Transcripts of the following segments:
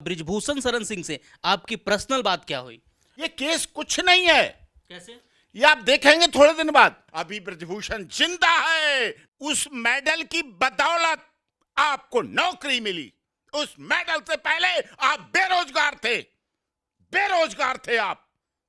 ब्रिजभूषण शरण सिंह से आपकी पर्सनल बात क्या हुई? ये केस कुछ नहीं है। कैसे? ये आप देखेंगे थोड़े दिन बाद। अभी ब्रिजभूषण जिंदा है। उस मेडल की बदौलत आपको नौकरी मिली। उस मेडल से पहले आप बेरोजगार थे। बेरोजगार थे आप।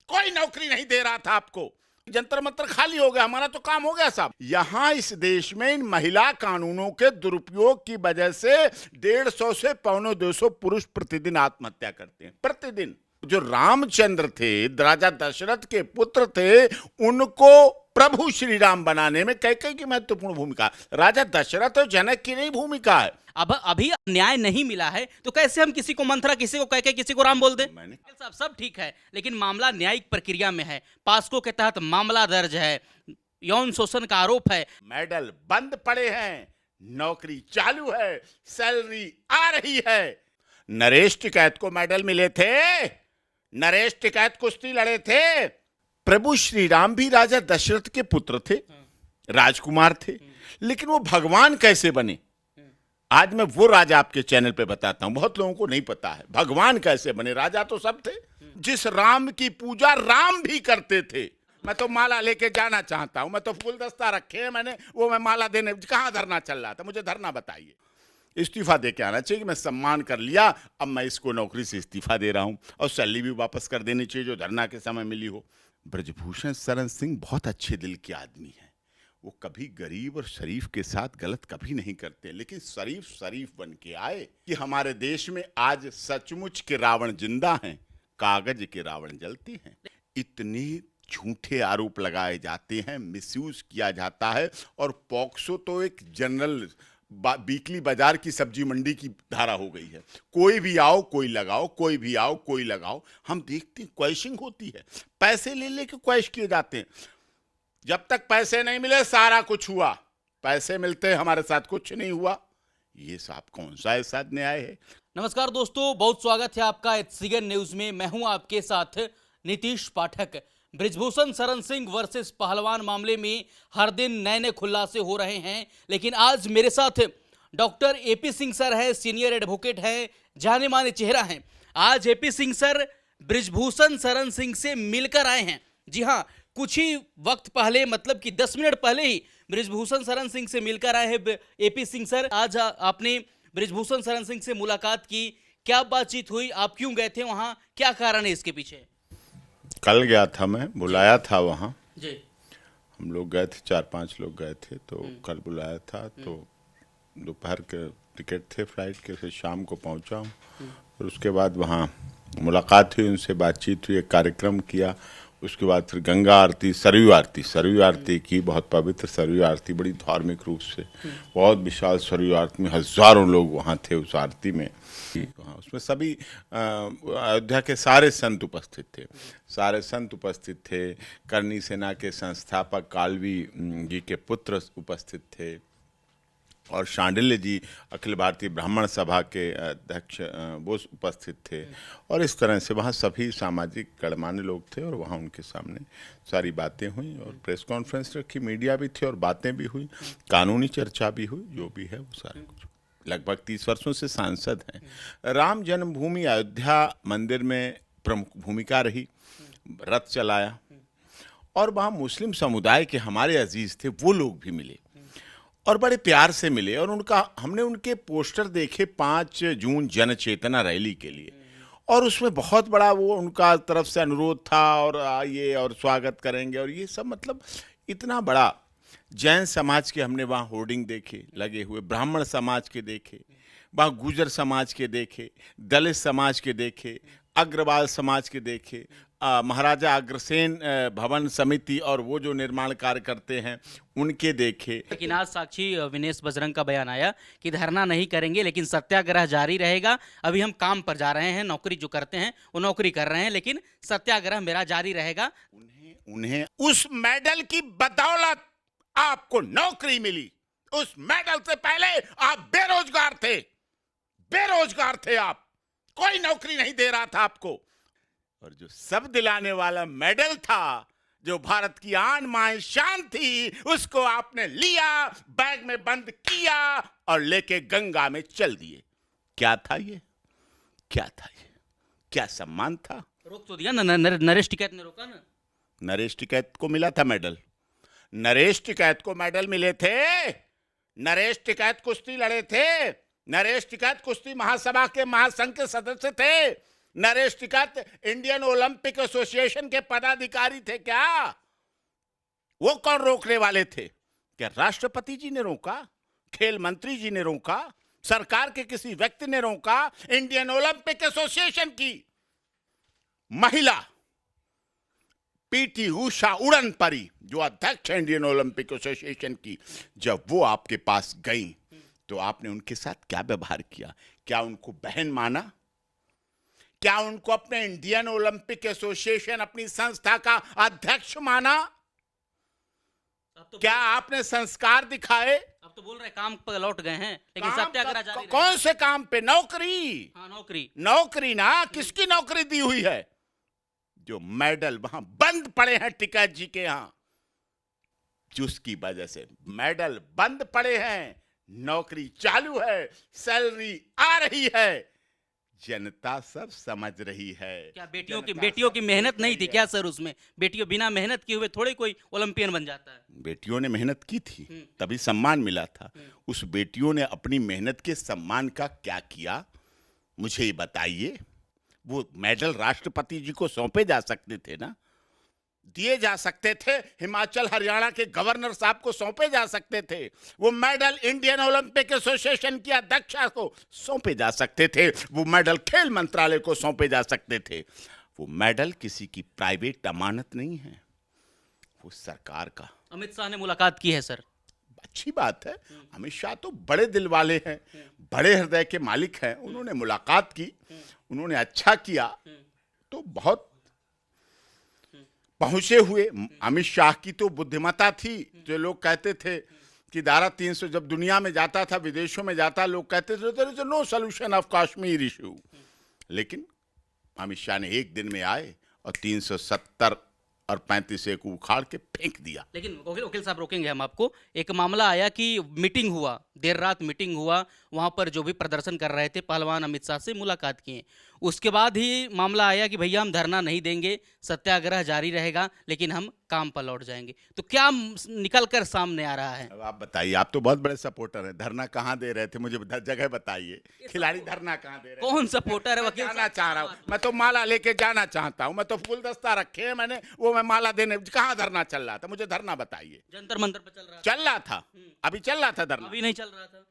कोई नौकरी नहीं दे रहा था आपको। जंतर मंतर खाली हो गया। हमारा तो काम हो गया साहब। यहां इस देश में इन महिला कानूनों के दुरुपयोग की वजह से 150 से 250 पुरुष प्रतिदिन आत्महत्या करते हैं। प्रतिदिन। जो रामचंद्र थे, राजा दशरथ के पुत्र थे, उनको प्रभु श्री राम बनाने में कैकेयी की महत्वपूर्ण भूमिका। राजा दशरथ और जनक की नहीं भूमिका है। अब अभी न्याय नहीं मिला है तो कैसे हम किसी को मंथरा, किसी को कैकेयी, किसी को राम बोल दें? साहब सब ठीक है, लेकिन मामला न्यायिक प्रक्रिया में है। पास्को के तहत मामला दर्ज है, यौन शोषण का आरोप है। मेडल बंद पड़े हैं, नौकरी चालू है, सैलरी आ रही है। नरेश टिकैत को मेडल मिले थे। नरेश टिकैत कुश्ती लड़े थे। प्रभु श्री राम भी राजा दशरथ के पुत्र थे, राजकुमार थे, लेकिन वो भगवान कैसे बने? आज मैं वो राजा आपके चैनल पे बताता हूं। बहुत लोगों को नहीं पता है भगवान कैसे बने। राजा तो सब थे। जिस राम की पूजा राम भी करते थे। मैं तो माला लेके जाना चाहता हूं। मैं तो गुलदस्ता रखे हैं मैंने, वो मैं माला देने कहां धरना चल रहा था? मुझे धरना बताइए। इस्तीफा दे के आना चाहिए कि मैं सम्मान कर लिया, अब मैं इसको नौकरी से इस्तीफा दे रहा हूं, और सैलरी भी वापस कर देनी चाहिए जो धरना के समय मिली हो। ब्रिजभूषण शरण सिंह बहुत अच्छे दिल के आदमी हैं। वो कभी गरीब और शरीफ के साथ गलत कभी नहीं करते, लेकिन शरीफ बन के आए कि हमारे देश में आज सचमुच के रावण जिंदा हैं, कागज के रावण जलते हैं। इतने झूठे आरोप लगाए जाते हैं, मिसयूज किया जाता है। और पॉक्सो तो एक जनरल वीकली बाजार की सब्जी मंडी की धारा हो गई है। कोई भी आओ कोई लगाओ, कोई भी आओ कोई लगाओ। हम देखते हैं क्वैशिंग होती है, पैसे ले लेके क्वैश किए जाते हैं। जब तक पैसे नहीं मिले सारा कुछ हुआ, पैसे मिलते हमारे साथ कुछ नहीं हुआ। ये साहब कौन सा ऐसा न्याय है? नमस्कार दोस्तों, बहुत स्वागत है आपका एचसीएन न्यूज में। मैं हूं आपके साथ नीतीश पाठक। ब्रिजभूषण शरण सिंह वर्सेस पहलवान मामले में हर दिन नए नए खुलासे हो रहे हैं, लेकिन आज मेरे साथ डॉक्टर एपी सिंह सर है, सीनियर एडवोकेट है, जाने माने चेहरा है। आज एपी सिंह सर ब्रिजभूषण शरण सिंह से मिलकर आए हैं। जी हाँ, कुछ ही वक्त पहले, मतलब कि 10 मिनट पहले ही ब्रिजभूषण शरण सिंह से मिलकर आए हैं एपी सिंह सर। आज आपने ब्रिजभूषण शरण सिंह से मुलाकात की, क्या बातचीत हुई, आप क्यों गए थे वहां, क्या कारण है इसके पीछे? कल गया था, मैं बुलाया था वहाँ जी। हम लोग गए थे, 4-5 लोग गए थे। तो कल बुलाया था, तो दोपहर के टिकट थे फ्लाइट के, फिर शाम को पहुँचा हूँ। और उसके बाद वहाँ मुलाकात हुई, उनसे बातचीत हुई, एक कार्यक्रम किया। उसके बाद फिर गंगा आरती, सरयू आरती की, बहुत पवित्र सरयू आरती, बड़ी धार्मिक रूप से बहुत विशाल सरयू आरती में हजारों लोग वहाँ थे उस आरती में। उसमें सभी अयोध्या के सारे संत उपस्थित थे। करनी सेना के संस्थापक कालवी जी के पुत्र उपस्थित थे, और शांडिल्य जी अखिल भारतीय ब्राह्मण सभा के अध्यक्ष वो उपस्थित थे। और इस तरह से वहाँ सभी सामाजिक गणमान्य लोग थे, और वहाँ उनके सामने सारी बातें हुई, और प्रेस कॉन्फ्रेंस रखी, मीडिया भी थे, और बातें भी हुई, कानूनी चर्चा भी हुई, जो भी है वो सारा कुछ। लगभग 30 वर्षों से सांसद हैं। राम जन्मभूमि अयोध्या मंदिर में प्रमुख भूमिका रही, रथ चलाया, और वहाँ मुस्लिम समुदाय के हमारे अजीज थे, वो लोग भी मिले और बड़े प्यार से मिले। और हमने उनके पोस्टर देखे 5 जून जन चेतना रैली के लिए, और उसमें बहुत बड़ा वो उनका तरफ से अनुरोध था, और आइए और स्वागत करेंगे, और ये सब मतलब इतना बड़ा। जैन समाज के हमने वहाँ होर्डिंग देखे लगे हुए, ब्राह्मण समाज के देखे, वहाँ गुजर समाज के देखे, दलित समाज के देखे, अग्रवाल समाज के देखे, महाराजा अग्रसेन भवन समिति और वो जो निर्माण कार्य करते हैं उनके देखे। लेकिन आज साक्षी विनेश बजरंग का बयान आया कि धरना नहीं करेंगे, लेकिन सत्याग्रह जारी रहेगा। अभी हम काम पर जा रहे हैं, नौकरी जो करते हैं वो नौकरी कर रहे हैं, लेकिन सत्याग्रह मेरा जारी रहेगा। उन्हें उस मेडल की बदौलत आपको नौकरी मिली। उस मेडल से पहले आप बेरोजगार थे आप। कोई नौकरी नहीं दे रहा था आपको। और जो सब दिलाने वाला मेडल था, जो भारत की आन बान शान थी, उसको आपने लिया, बैग में बंद किया और लेके गंगा में चल दिए। क्या था ये? क्या था ये? क्या सम्मान था? रोक तो दिया ना, नरेश टिकैत ने रोका ना। नरेश टिकैत को मिला था मेडल। नरेश टिकैत को मेडल मिले थे। नरेश टिकैत कुश्ती लड़े थे। नरेश टिकैत कुश्ती महासभा के महासंघ के सदस्य थे। Naresh Tikait Indian Olympic association के पदाधिकारी थे। क्या वो कौन रोकने वाले थे? क्या राष्ट्रपति जी ने रोका? खेल मंत्री जी ने रोका? सरकार के किसी व्यक्ति ने रोका? इंडियन ओलंपिक एसोसिएशन की महिला पीटी उषा उड़न परी, जो अध्यक्ष है इंडियन ओलंपिक एसोसिएशन की, जब वो आपके पास गई तो आपने उनके साथ क्या व्यवहार किया? क्या उनको बहन माना? क्या उनको अपने इंडियन ओलंपिक एसोसिएशन, अपनी संस्था का अध्यक्ष माना? क्या आपने संस्कार दिखाए? अब तो बोल रहे काम पर लौट गए हैं, लेकिन सत्याग्रह जारी रहेगा। कौन से काम पे? नौकरी। हाँ, नौकरी। नौकरी ना, किसकी नौकरी दी हुई है? जो मेडल वहां बंद पड़े हैं टिकैत जी के यहां, जिसकी वजह से मेडल बंद पड़े हैं, नौकरी चालू है, सैलरी आ रही है, जनता सब समझ रही है। क्या बेटियों की मेहनत नहीं थी क्या सर? उसमें बेटियों बिना मेहनत किए हुए थोड़े कोई ओलंपियन बन जाता है। बेटियों ने मेहनत की थी, तभी सम्मान मिला था। उस बेटियों ने अपनी मेहनत के सम्मान का क्या किया, मुझे ये बताइए। वो मेडल राष्ट्रपति जी को सौंपे जा सकते थे ना, दिए जा सकते थे, हिमाचल हरियाणा के गवर्नर साहब को सौंपे जा सकते थे। वो मेडल इंडियन ओलंपिक एसोसिएशन की अध्यक्षा को सौंपे जा सकते थे। वो मेडल खेल मंत्रालय को सौंपे जा सकते थे। वो मेडल किसी की प्राइवेट अमानत नहीं है, वो सरकार का। अमित शाह ने मुलाकात की है सर। अच्छी बात है। अमित शाह तो बड़े दिल वाले हैं, बड़े हृदय के मालिक हैं। उन्होंने मुलाकात की, उन्होंने अच्छा किया, तो बहुत पहुंचे हुए। अमित शाह की तो बुद्धिमत्ता थी। जो लोग कहते थे कि धारा 300 जब दुनिया में जाता था, विदेशों में जाता, लोग कहते थे there is no solution of Kashmir issue, लेकिन अमित शाह ने एक दिन में आए और 370 और 35 को उखाड़ के फेंक दिया। लेकिन वकील साहब रोकेंगे हम आपको। एक मामला आया कि मीटिंग हुआ, देर रात मीटिंग हुआ, वहां पर जो भी प्रदर्शन कर रहे थे पहलवान अमित शाह से मुलाकात किए। उसके बाद ही मामला आया कि भैया हम धरना नहीं देंगे, सत्याग्रह जारी रहेगा, लेकिन हम काम पर लौट जाएंगे। तो क्या निकल कर सामने आ रहा है? अब आप बताइए, आप तो बहुत बड़े सपोर्टर हैं। धरना कहाँ दे रहे थे, मुझे जगह बताइए। खिलाड़ी धरना कहाँ दे रहे थे? कौन सपोर्टर है? वकील जाना चाह रहा हूँ मैं, तो माला लेके जाना चाहता हूँ। मैं तो गुलदस्ता रखे हैं मैंने, वो मैं माला देने। कहाँ धरना चल रहा था, मुझे धरना बताइए। जंतर मंतर पर चल रहा था। चल रहा था, अभी चल रहा था धरना? अभी नहीं चल रहा था।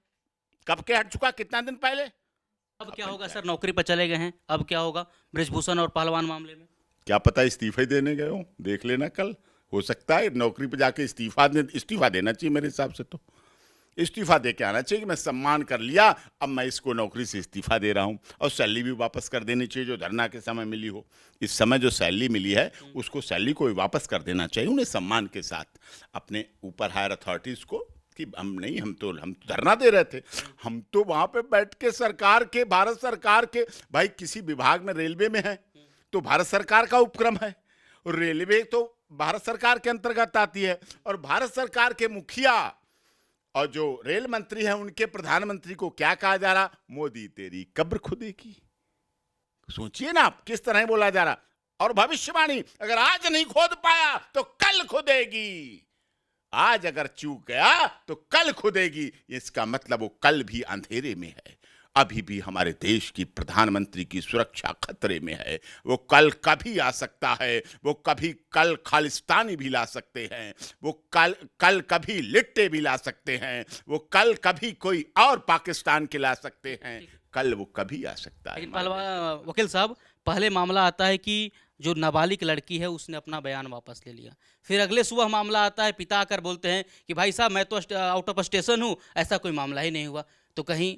कब के हट चुका, कितना दिन पहले? अब क्या होगा सर? नौकरी पर चले गए हैं, अब क्या होगा ब्रिजभूषण और पहलवान मामले में? क्या पता इस्तीफे देने गए हो, देख लेना कल। हो सकता है नौकरी पे जाके इस्तीफा देना चाहिए मेरे हिसाब से। तो इस्तीफा दे के आना चाहिए कि मैं सम्मान कर लिया, अब मैं इसको नौकरी से इस्तीफा दे रहा हूँ। और सैलरी भी वापस कर देनी चाहिए जो धरना के समय मिली हो। इस समय जो सैलरी मिली है उसको सैलरी को भी वापस कर देना चाहिए उन्हें, सम्मान के साथ। अपने ऊपर हायर अथॉरिटीज़ को कि हम तो धरना दे रहे थे, हम तो वहाँ पे बैठ के सरकार के, भारत सरकार के, भाई किसी विभाग में, रेलवे में है तो भारत सरकार का उपक्रम है, और रेलवे तो भारत सरकार के अंतर्गत आती है, और भारत सरकार के मुखिया और जो रेल मंत्री हैं उनके प्रधानमंत्री को क्या कहा जा रहा? मोदी तेरी कब्र खुदेगी। सोचिए ना आप, किस तरह बोला जा रहा। और भविष्यवाणी, अगर आज नहीं खोद पाया तो कल खुदेगी, आज अगर चूक गया तो कल खुदेगी। इसका मतलब वो कल भी अंधेरे में है। अभी भी हमारे देश की प्रधानमंत्री की सुरक्षा खतरे में है। वो कल कभी आ सकता है, वो कल खालिस्तानी भी ला सकते हैं, वो कल कभी लिट्टे भी ला सकते हैं, वो कल कभी कोई और पाकिस्तान के ला सकते हैं, कल वो कभी आ सकता है। वकील साहब, पहले मामला आता है कि जो नाबालिग लड़की है उसने अपना बयान वापस ले लिया, फिर अगले सुबह मामला आता है, पिता आकर बोलते हैं कि भाई साहब मैं तो आउट ऑफ स्टेशन हूँ, ऐसा कोई मामला ही नहीं हुआ। तो कहीं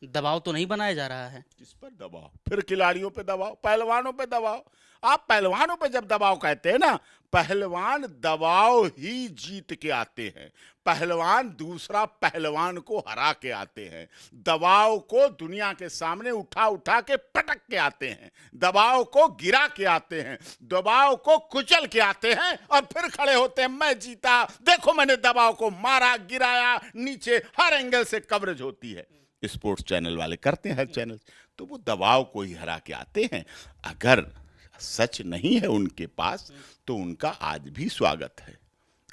दबाव तो नहीं बनाया जा रहा है? किस पर दबाव? फिर खिलाड़ियों पे दबाव, पहलवानों पे दबाव। आप पहलवानों पे जब दबाव कहते हैं ना, पहलवान दबाव ही जीत के आते हैं। पहलवान दूसरा पहलवान को हरा के आते हैं। दबाव को दुनिया के सामने उठा के पटक के आते हैं, दबाव को गिरा के आते हैं, दबाव को कुचल के आते हैं, और फिर खड़े होते हैं, मैं जीता, देखो मैंने दबाव को मारा, गिराया, नीचे हर एंगल से कवरेज होती है। स्पोर्ट्स चैनल वाले करते हैं, हर चैनल। तो तो वो दबाव को ही हरा के आते हैं। अगर सच नहीं है उनके पास तो उनका आज भी स्वागत है,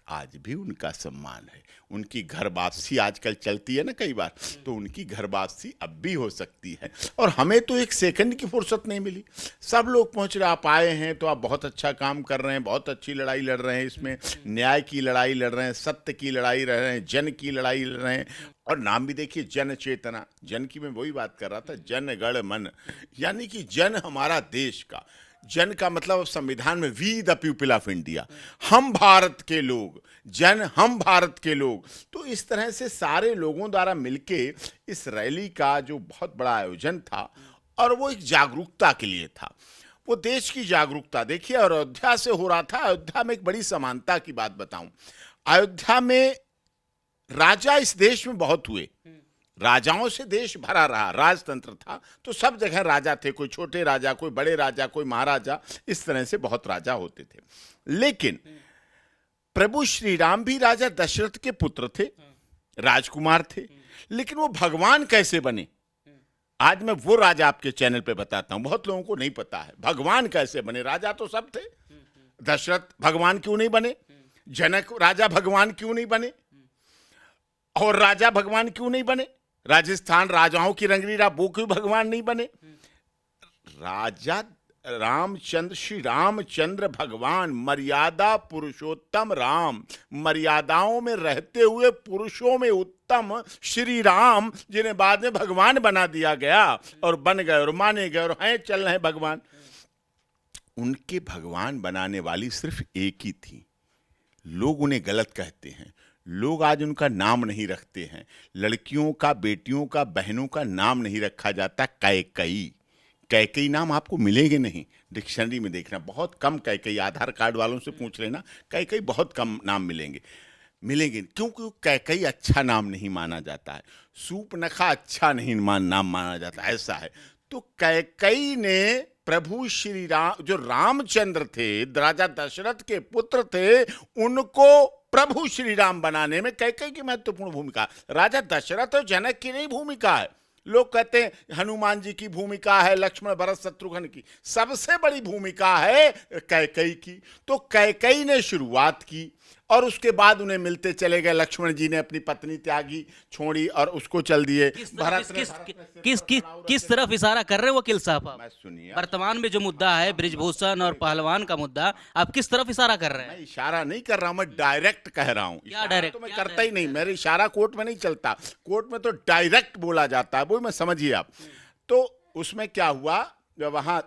आज भी उनका सम्मान है। उनकी घर वापसी आजकल चलती है ना कई बार, तो उनकी घर वापसी अब भी हो सकती है। और हमें तो एक सेकंड की फुर्सत नहीं मिली। सब लोग पहुंच रहे, आप आए हैं तो आप बहुत अच्छा काम कर रहे हैं, बहुत अच्छी लड़ाई लड़ रहे हैं, इसमें न्याय की लड़ाई लड़ रहे हैं, सत्य की लड़ाई लड़ रहे हैं, जन की लड़ाई लड़ रहे हैं। और नाम भी देखिए, जन चेतना। जन की मैं वही बात कर रहा था, जन गण मन, यानी कि जन हमारा देश का। जन का मतलब संविधान में we the people of India, हम भारत के लोग, जन हम भारत के लोग। तो इस तरह से सारे लोगों द्वारा मिलके इस रैली का जो बहुत बड़ा आयोजन था, और वो एक जागरूकता के लिए था, वो देश की जागरूकता। देखिए, और अयोध्या से हो रहा था। अयोध्या में एक बड़ी समानता की बात बताऊं, अयोध्या में राजा इस देश में बहुत हुए, राजाओं से देश भरा रहा, राजतंत्र था तो सब जगह राजा थे, कोई छोटे राजा, कोई बड़े राजा, कोई महाराजा, इस तरह से बहुत राजा होते थे। लेकिन प्रभु श्री राम भी राजा दशरथ के पुत्र थे, राजकुमार थे। लेकिन वो भगवान कैसे बने, आज मैं वो राजा आपके चैनल पे बताता हूं। बहुत लोगों को नहीं पता है भगवान कैसे बने। राजा तो सब थे, दशरथ भगवान क्यों नहीं बने, जनक राजा भगवान क्यों नहीं बने, और राजा भगवान क्यों नहीं बने, राजस्थान राजाओं की रंगलीला वो क्यों भगवान नहीं बने। राजा रामचंद्र, श्री रामचंद्र भगवान, मर्यादा पुरुषोत्तम राम, मर्यादाओं में रहते हुए पुरुषों में उत्तम श्री राम, जिन्हें बाद में भगवान बना दिया गया और बन गए और माने गए और हैं, चल रहे हैं भगवान। उनके भगवान बनाने वाली सिर्फ एक ही थी। लोग उन्हें गलत कहते हैं, लोग आज उनका नाम नहीं रखते हैं। लड़कियों का, बेटियों का, बहनों का नाम नहीं रखा जाता कैकई। कैकई नाम आपको मिलेंगे नहीं, डिक्शनरी में देखना, बहुत कम कैकई, आधार कार्ड वालों से पूछ लेना, कैकई बहुत कम नाम मिलेंगे। क्योंकि कैकई अच्छा नाम नहीं माना जाता है, सूपनखा अच्छा नहीं नाम माना जाता, ऐसा है। तो कैकई ने प्रभु श्री राम, जो रामचंद्र थे, राजा दशरथ के पुत्र थे, उनको प्रभु श्री राम बनाने में कैकई की महत्वपूर्ण भूमिका। राजा दशरथ और जनक की नहीं भूमिका है। लोग कहते हैं हनुमान जी की भूमिका है, लक्ष्मण भरत शत्रुघ्न की, सबसे बड़ी भूमिका है कैकई की। तो कैकई ने शुरुआत की और उसके बाद उन्हें मिलते चले गए। लक्ष्मण जी ने अपनी पत्नी त्यागी, छोड़ी और उसको चल दिए। किस तरफ इशारा कर रहे हो वकील साहब आप? मैं सुनिए, वर्तमान में जो मुद्दा है ब्रिजभूषण और पहलवान का मुद्दा, आप किस तरफ इशारा कर रहे हैं? मैं इशारा नहीं कर रहा हूं, मैं डायरेक्ट कह रहा हूं। क्या डायरेक्ट? तो मैं करता ही नहीं, मेरे इशारा कोर्ट में नहीं चलता, कोर्ट में तो डायरेक्ट बोला जाता है, वो मैं समझिए आप। तो उसमें क्या हुआ, जब वहाँ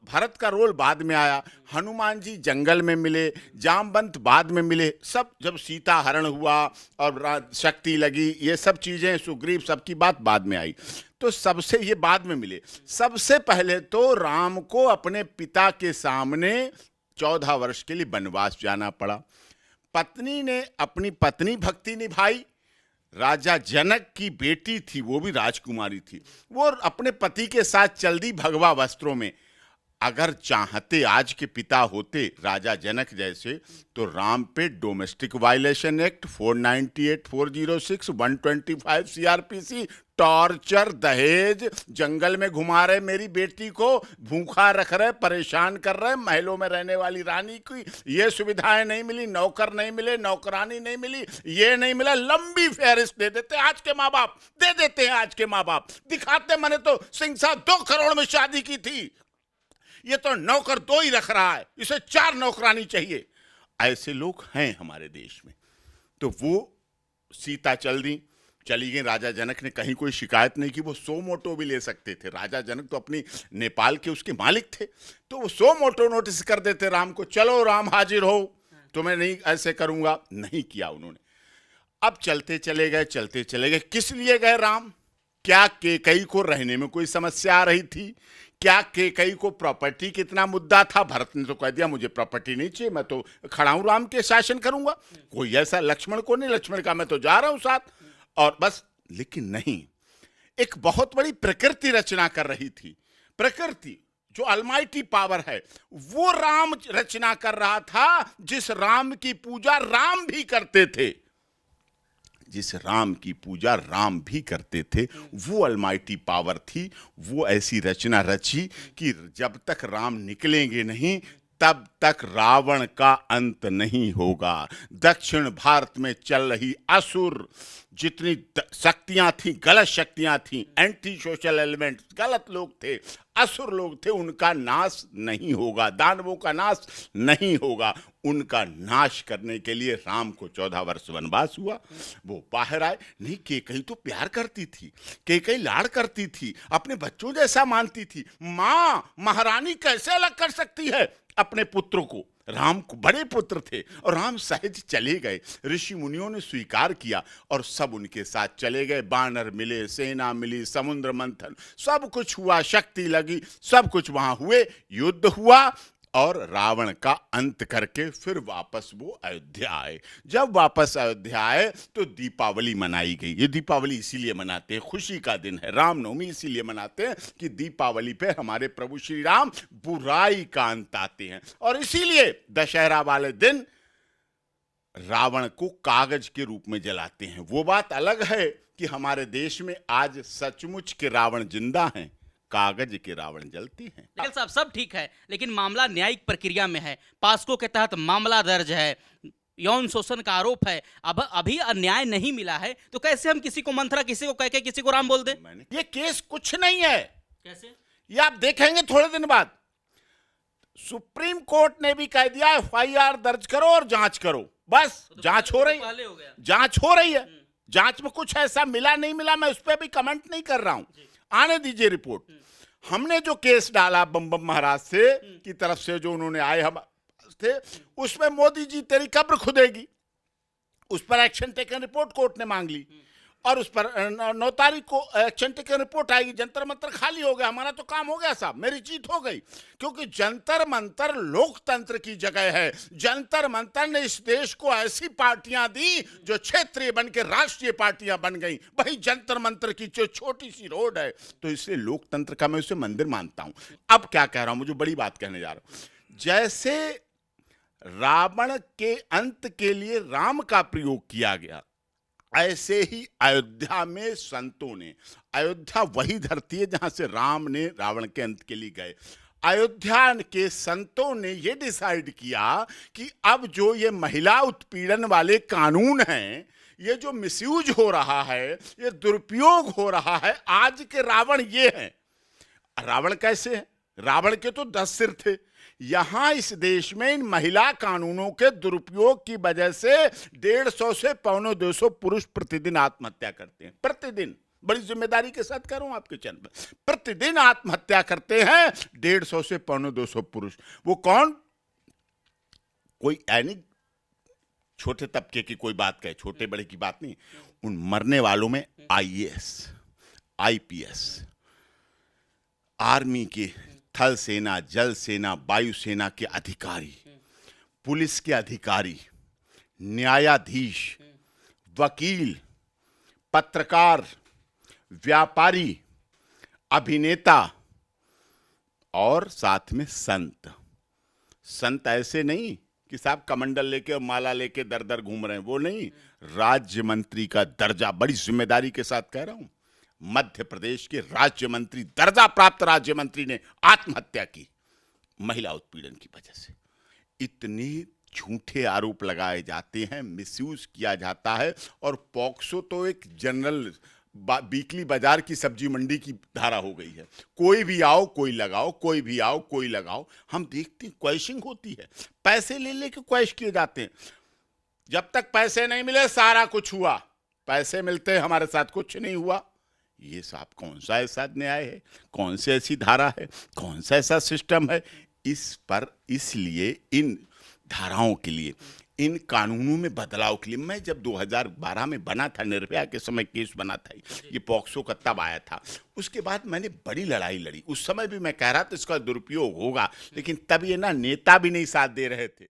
भरत का रोल बाद में आया, हनुमान जी जंगल में मिले, जामवंत बाद में मिले, सब जब सीता हरण हुआ और शक्ति लगी, ये सब चीज़ें, सुग्रीव, सबकी बात बाद में आई। तो सबसे ये बाद में मिले। सबसे पहले तो राम को अपने पिता के सामने 14 वर्ष के लिए वनवास जाना पड़ा। पत्नी ने अपनी पत्नी भक्ति निभाई। राजा जनक की बेटी थी, वो भी राजकुमारी थी, वो अपने पति के साथ चल दी भगवा वस्त्रों में। अगर चाहते आज के पिता होते राजा जनक जैसे, तो राम पे domestic violation act 498, 406, 125 CrPC, torture, दहेज, जंगल में घुमा रहे मेरी बेटी को, भूखा रख रहे, परेशान कर रहे, महलों में रहने वाली रानी की ये सुविधाएं नहीं मिली, नौकर नहीं मिले, नौकरानी नहीं मिली, ये नहीं मिला, लंबी फेहरिस्त दे देते आज के माँ बाप, दे देते हैं आज के माँ बाप, दिखाते मैंने तो सिंह साहब 2 करोड़ में शादी की थी, ये तो नौकर 2 ही रख रहा है, इसे 4 नौकरानी चाहिए। ऐसे लोग हैं हमारे देश में। तो वो सीता चली गई। राजा जनक ने कहीं कोई शिकायत नहीं की। वो 100 मोटो भी ले सकते थे। राजा जनक तो अपनी नेपाल के उसके मालिक थे, तो वो 100 मोटो नोटिस कर देते राम को, चलो राम हाजिर हो, तुम्हें नहीं ऐसे करूंगा। नहीं किया उन्होंने। अब चलते चले गए। किस लिए गए राम? क्या कैकई को रहने में कोई समस्या आ रही थी? क्या कैकई को प्रॉपर्टी कितना मुद्दा था? भरत ने तो कह दिया मुझे प्रॉपर्टी नहीं चाहिए, मैं तो खड़ा हूं, राम के शासन करूंगा। कोई ऐसा लक्ष्मण को नहीं, लक्ष्मण का मैं तो जा रहा हूं साथ, और बस। लेकिन नहीं, एक बहुत बड़ी प्रकृति रचना कर रही थी। प्रकृति जो अलमाइटी पावर है, वो राम रचना कर रहा था, जिस राम की पूजा राम भी करते थे। जिस राम की पूजा राम भी करते थे, वो अलमाइटी पावर थी। वो ऐसी रचना रची कि जब तक राम निकलेंगे नहीं तब तक रावण का अंत नहीं होगा। दक्षिण भारत में चल रही असुर जितनी शक्तियां थी, गलत शक्तियां थी, एंटी सोशल एलिमेंट्स, गलत लोग थे, असुर लोग थे, उनका नाश नहीं होगा, दानवों का नाश नहीं होगा। उनका नाश करने के लिए राम को 14 वर्ष वनवास हुआ। वो बाहर आए। नहीं, कैकेयी तो प्यार करती थी, कैकेयी लाड़ करती थी, अपने बच्चों जैसा मानती थी। मां महारानी कैसे अलग कर सकती है अपने पुत्र को? राम को बड़े पुत्र थे और राम सहज चले गए। ऋषि मुनियों ने स्वीकार किया और सब उनके साथ चले गए। बानर मिले, सेना मिली, समुद्र मंथन, सब कुछ हुआ, शक्ति लगी, सब कुछ वहां हुए, युद्ध हुआ और रावण का अंत करके फिर वापस वो अयोध्या आए। जब वापस अयोध्या आए तो दीपावली मनाई गई। ये दीपावली इसीलिए मनाते हैं, खुशी का दिन है। रामनवमी इसीलिए मनाते हैं कि दीपावली पे हमारे प्रभु श्री राम बुराई का अंत आते हैं। और इसीलिए दशहरा वाले दिन रावण को कागज के रूप में जलाते हैं। वो बात अलग है कि हमारे देश में आज सचमुच के रावण जिंदा हैं, कागज के रावण जलती हैं। लेकिन साहब सब ठीक है, लेकिन मामला न्यायिक प्रक्रिया में है। पास्को के तहत मामला दर्ज है, यौन शोषण का आरोप है। अब अभी अन्याय नहीं मिला है तो कैसे हम किसी को मंथरा, किसी को कह के किसी को राम बोल दें? ये केस कुछ नहीं है। कैसे? ये आप देखेंगे थोड़े दिन बाद। सुप्रीम कोर्ट ने भी कह दिया एफआईआर दर्ज करो और जांच करो। बस तो जांच हो रही है, जांच हो रही है। जांच में कुछ ऐसा मिला नहीं मिला, मैं उस पर भी कमेंट नहीं कर रहा हूं, आने दीजिए रिपोर्ट। हमने जो केस डाला बम महाराज से की तरफ से, जो उन्होंने आए हम थे, उसमें मोदी जी तेरी कब्र खुदेगी, उस पर एक्शन टेकन रिपोर्ट कोर्ट ने मांग ली और उस पर 9 तारीख को एक्शन टेकन रिपोर्ट आएगी। जंतर मंतर खाली हो गया, हमारा तो काम हो गया साहब, मेरी जीत हो गई। क्योंकि जंतर मंतर लोकतंत्र की जगह है। जंतर मंतर ने इस देश को ऐसी पार्टियां दी जो क्षेत्रीय बन के राष्ट्रीय पार्टियां बन गई। वही जंतर मंतर की जो छोटी सी रोड है, तो इसलिए लोकतंत्र का मैं उसे मंदिर मानता हूं। अब क्या कह रहा हूं, मुझे बड़ी बात कहने जा रहा हूं। जैसे रावण के अंत के लिए राम का प्रयोग किया गया, ऐसे ही अयोध्या में संतों ने, अयोध्या वही धरती है जहां से राम ने रावण के अंत के लिए गए, अयोध्या के संतों ने यह डिसाइड किया कि अब जो ये महिला उत्पीड़न वाले कानून हैं, ये जो मिसयूज हो रहा है, ये दुरुपयोग हो रहा है, आज के रावण ये हैं। रावण कैसे है? रावण के तो 10 सिर थे। यहां इस देश में इन महिला कानूनों के दुरुपयोग की वजह से 150 से 250 पुरुष प्रतिदिन आत्महत्या करते हैं। प्रतिदिन, बड़ी जिम्मेदारी के साथ कह रहा हूं आपके चैनल पर, प्रतिदिन आत्महत्या करते हैं 150 से 250 पुरुष। वो कौन? कोई यानी छोटे तबके की कोई बात कहे, छोटे बड़े की बात नहीं। उन मरने वालों में आईएएस, आईपीएस, आर्मी के, थल सेना, जल सेना, वायुसेना के अधिकारी, पुलिस के अधिकारी, न्यायाधीश, वकील, पत्रकार, व्यापारी, अभिनेता और साथ में संत। संत ऐसे नहीं कि साहब कमंडल लेके और माला लेके दर दर घूम रहे हैं, वो नहीं। राज्य मंत्री का दर्जा, बड़ी जिम्मेदारी के साथ कह रहा हूं, मध्य प्रदेश के राज्य मंत्री, दर्जा प्राप्त राज्य मंत्री ने आत्महत्या की महिला उत्पीड़न की वजह से। इतने झूठे आरोप लगाए जाते हैं, मिसयूज किया जाता है। और पॉक्सो तो एक जनरल वीकली बाजार की सब्जी मंडी की धारा हो गई है। कोई भी आओ कोई लगाओ, कोई भी आओ कोई लगाओ। हम देखते हैं क्वैशिंग होती है, पैसे ले लेके क्वैश किए जाते हैं। जब तक पैसे नहीं मिले सारा कुछ हुआ, पैसे मिलते हमारे साथ कुछ नहीं हुआ। ये साहब कौन सा ऐसा न्याय है, कौन सी ऐसी धारा है, कौन सा ऐसा सिस्टम है? इस पर, इसलिए इन धाराओं के लिए, इन कानूनों में बदलाव के लिए, मैं जब 2012 में बना था, निर्भया के समय केस बना था, ये पॉक्सो का तब आया था, उसके बाद मैंने बड़ी लड़ाई लड़ी। उस समय भी मैं कह रहा था इसका दुरुपयोग होगा, लेकिन तब ये ना नेता भी नहीं साथ दे रहे थे।